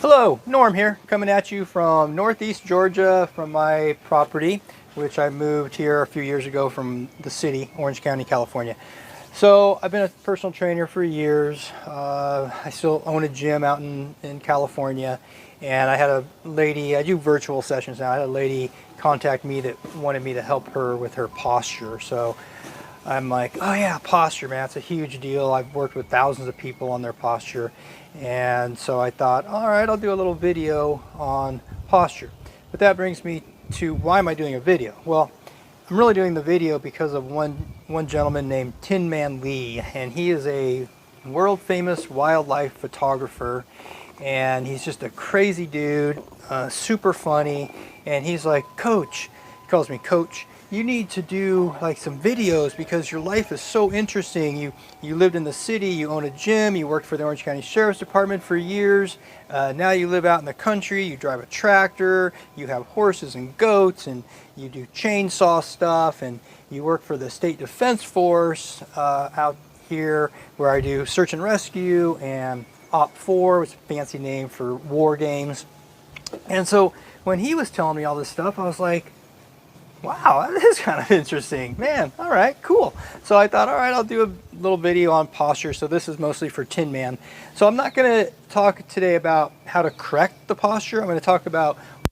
Hello, Norm here, coming at you from Northeast Georgia from my property, which I moved here a few years ago from the city, Orange County, California. So I've been a personal trainer for years. I still own a gym out in California, and I had a lady, I do virtual sessions now, I had a lady contact me that wanted me to help her with her posture. So I'm like, oh yeah, posture, man, it's a huge deal. I've worked with thousands of people on their posture. And so I thought, all right, I'll do a little video on posture. But that brings me to, why am I doing a video? Well, I'm really doing the video because of one gentleman named Tin Man Lee, and he is a world famous wildlife photographer, and he's just a crazy dude, super funny, and he's like, Coach, he calls me Coach, you need to do like some videos because your life is so interesting. You lived in the city, you own a gym, you worked for the Orange County Sheriff's Department for years. Now you live out in the country, you drive a tractor, you have horses and goats, and you do chainsaw stuff, and you work for the State Defense Force out here where I do search and rescue and OP4, which is a fancy name for war games. And so when he was telling me all this stuff, I was like, wow, that is kind of interesting. Man, all right, cool. So I thought, all right, I'll do a little video on posture. So this is mostly for Tin Man. So I'm not going to talk today about how to correct the posture. I'm going to talk about what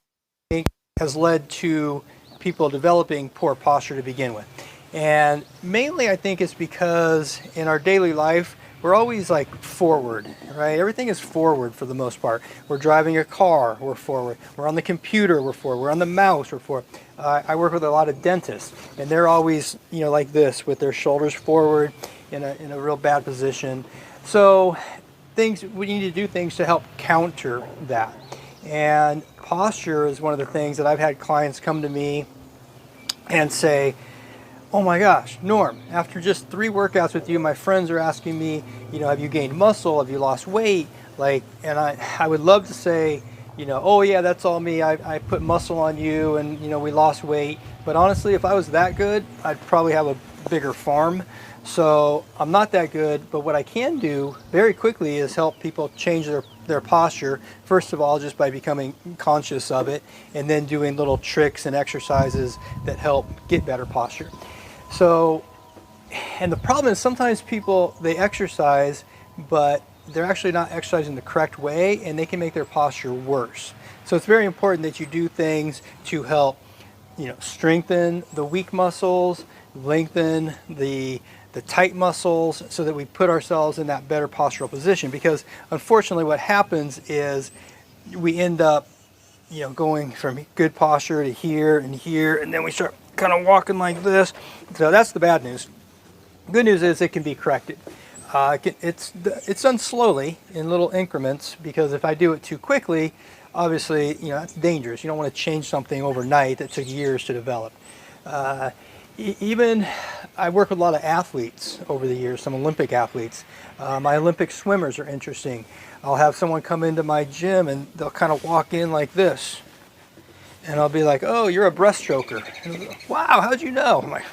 I think has led to people developing poor posture to begin with. And mainly I think it's because in our daily life, we're always like forward, right? Everything is forward for the most part. We're driving a car, we're forward. We're on the computer, we're forward. We're on the mouse, we're forward. I work with a lot of dentists, and they're always, you know, like this with their shoulders forward in a real bad position. So we need to do things to help counter that. And posture is one of the things that I've had clients come to me and say, oh my gosh, Norm, after just 3 workouts with you, my friends are asking me, you know, have you gained muscle? Have you lost weight? Like, and I would love to say, you know, oh yeah, that's all me. I put muscle on you and, you know, we lost weight. But honestly, if I was that good, I'd probably have a bigger farm. So I'm not that good, but what I can do very quickly is help people change their posture. First of all, just by becoming conscious of it, and then doing little tricks and exercises that help get better posture. So, and the problem is sometimes people, they exercise, but they're actually not exercising the correct way, and they can make their posture worse. So it's very important that you do things to help, you know, strengthen the weak muscles, lengthen the tight muscles, so that we put ourselves in that better postural position. Because unfortunately what happens is we end up, you know, going from good posture to here, and then we start kind of walking like this. So that's the bad news. Good news is it can be corrected. It's done slowly in little increments, because if I do it too quickly, obviously, you know, that's dangerous. You don't want to change something overnight that took years to develop. Even I work with a lot of athletes over the years, some Olympic athletes. My Olympic swimmers are interesting. I'll have someone come into my gym and they'll kind of walk in like this. And I'll be like, oh, you're a breaststroker. Wow, how'd you know? I'm like,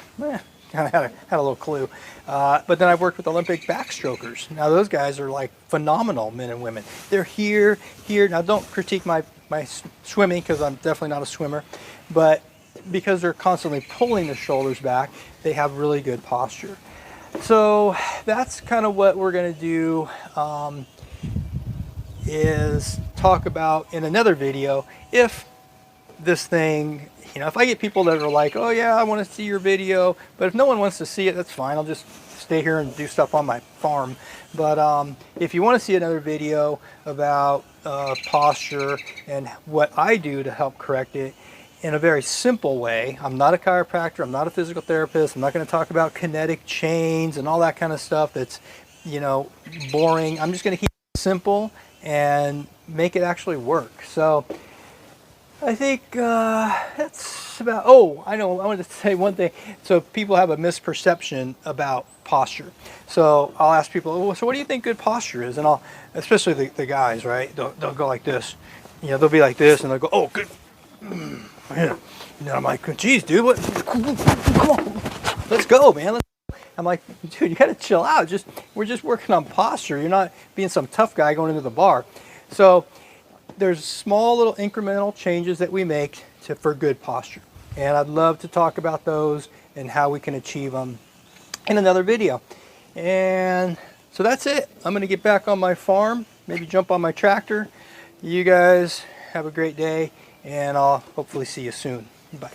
kind of had a little clue. But then I've worked with Olympic backstrokers. Now those guys are like phenomenal men and women. They're here. Now don't critique my swimming, because I'm definitely not a swimmer. But because they're constantly pulling the shoulders back, they have really good posture. So that's kind of what we're going to do, is talk about in another video. If this thing, you know, if I get people that are like, oh yeah, I want to see your video, but if no one wants to see it, that's fine. I'll just stay here and do stuff on my farm. But if you want to see another video about posture and what I do to help correct it in a very simple way, I'm not a chiropractor, I'm not a physical therapist, I'm not going to talk about kinetic chains and all that kind of stuff that's, you know, boring. I'm just going to keep it simple and make it actually work. So I think that's about, oh, I know, I wanted to say one thing. So people have a misperception about posture. So I'll ask people, oh, so what do you think good posture is? And especially the guys, right? They'll go like this. You know, they'll be like this, and they'll go, oh, good. Yeah. And then I'm like, geez, dude, what? Come on, let's go, man. I'm like, dude, you got to chill out. We're just working on posture. You're not being some tough guy going into the bar. So there's small little incremental changes that we make for good posture. And I'd love to talk about those and how we can achieve them in another video. And so that's it. I'm going to get back on my farm, maybe jump on my tractor. You guys have a great day, and I'll hopefully see you soon. Bye.